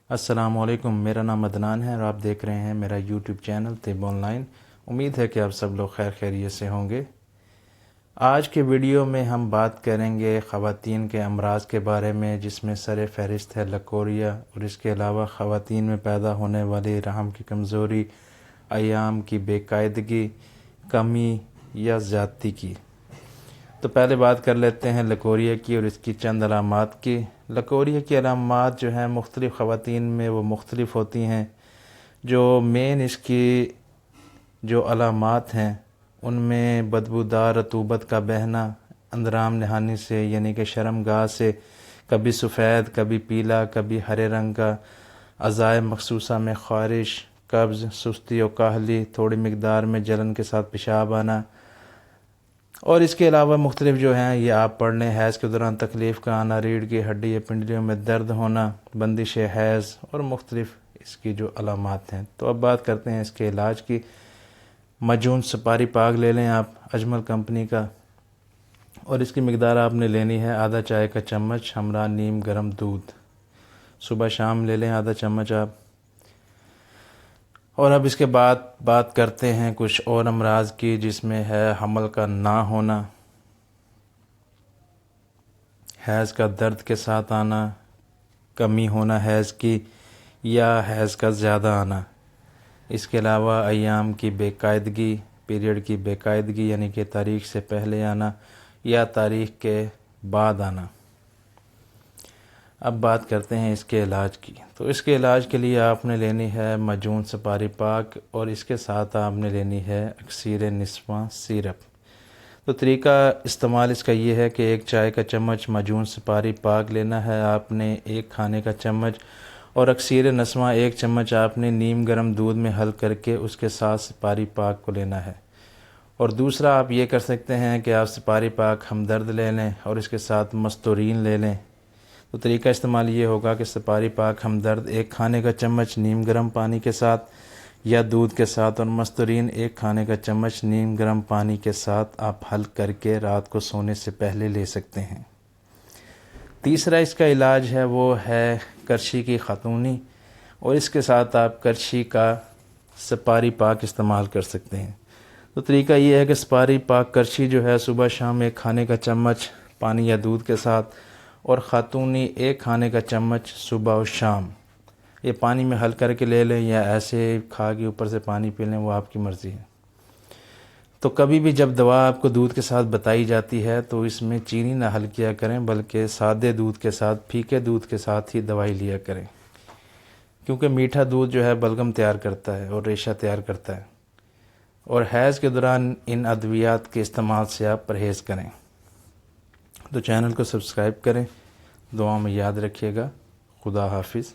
السلام علیکم، میرا نام عدنان ہے اور آپ دیکھ رہے ہیں میرا یوٹیوب چینل طب آن لائن۔ امید ہے کہ آپ سب لوگ خیر خیریت سے ہوں گے۔ آج کے ویڈیو میں ہم بات کریں گے خواتین کے امراض کے بارے میں، جس میں سر فہرست ہے لکوریا، اور اس کے علاوہ خواتین میں پیدا ہونے والی رحم کی کمزوری، ایام کی بے قاعدگی، کمی یا زیادتی کی۔ تو پہلے بات کر لیتے ہیں لکوریا کی اور اس کی چند علامات کی۔ لکوریا کی علامات جو ہیں مختلف خواتین میں وہ مختلف ہوتی ہیں۔ جو مین اس کی جو علامات ہیں ان میں بدبودار رطوبت کا بہنا اندرام نہانی سے، یعنی کہ شرم گاہ سے، کبھی سفید، کبھی پیلا، کبھی ہرے رنگ کا، اعضائے مخصوصہ میں خارش، قبض، سستی و کاہلی، تھوڑی مقدار میں جلن کے ساتھ پیشاب آنا، اور اس کے علاوہ مختلف جو ہیں یہ آپ پڑھ لیں۔ حیض کے دوران تکلیف کا آنا، ریڑھ کی ہڈی یا پنڈلیوں میں درد ہونا، بندش حیض، اور مختلف اس کی جو علامات ہیں۔ تو اب بات کرتے ہیں اس کے علاج کی۔ مجون سپاری پاک لے لیں آپ اجمل کمپنی کا، اور اس کی مقدار آپ نے لینی ہے آدھا چائے کا چمچ ہمراہ نیم گرم دودھ۔ صبح شام لے لیں آدھا چمچ آپ۔ اور اب اس کے بعد بات کرتے ہیں کچھ اور امراض کی، جس میں ہے حمل کا نہ ہونا، حیض کا درد کے ساتھ آنا، کمی ہونا حیض کی یا حیض کا زیادہ آنا۔ اس کے علاوہ ایام کی بے قاعدگی، پیریڈ کی بے قاعدگی یعنی کہ تاریخ سے پہلے آنا یا تاریخ کے بعد آنا۔ اب بات کرتے ہیں اس کے علاج کی۔ تو اس کے علاج کے لیے آپ نے لینی ہے مجون سپاری پاک، اور اس کے ساتھ آپ نے لینی ہے اکسیر نسواں سیرپ۔ تو طریقہ استعمال اس کا یہ ہے کہ ایک چائے کا چمچ مجون سپاری پاک لینا ہے آپ نے، ایک کھانے کا چمچ، اور اکسیر نسواں ایک چمچ آپ نے نیم گرم دودھ میں حل کر کے اس کے ساتھ سپاری پاک کو لینا ہے۔ اور دوسرا آپ یہ کر سکتے ہیں کہ آپ سپاری پاک ہمدرد لے لیں اور اس کے ساتھ مستورین لے لیں۔ تو طریقہ استعمال یہ ہوگا کہ سپاری پاک ہمدرد ایک کھانے کا چمچ نیم گرم پانی کے ساتھ یا دودھ کے ساتھ، اور مستورین ایک کھانے کا چمچ نیم گرم پانی کے ساتھ آپ حل کر کے رات کو سونے سے پہلے لے سکتے ہیں۔ تیسرا اس کا علاج ہے وہ ہے کرچھی کی خاتونی، اور اس کے ساتھ آپ کرچھی کا سپاری پاک استعمال کر سکتے ہیں۔ تو طریقہ یہ ہے کہ سپاری پاک کرچھی جو ہے صبح شام ایک کھانے کا چمچ پانی یا دودھ کے ساتھ، اور خاتونی ایک کھانے کا چمچ صبح و شام۔ یہ پانی میں حل کر کے لے لیں یا ایسے کھا کے اوپر سے پانی پی لیں، وہ آپ کی مرضی ہے۔ تو کبھی بھی جب دوا آپ کو دودھ کے ساتھ بتائی جاتی ہے تو اس میں چینی نہ حل کیا کریں، بلکہ سادے دودھ کے ساتھ، پھیکے دودھ کے ساتھ ہی دوائی لیا کریں، کیونکہ میٹھا دودھ جو ہے بلغم تیار کرتا ہے اور ریشہ تیار کرتا ہے، اور حیض کے دوران ان ادویات کے استعمال سے آپ پرہیز کریں۔ تو چینل کو سبسکرائب کریں، دعاؤں میں یاد رکھیے گا۔ خدا حافظ۔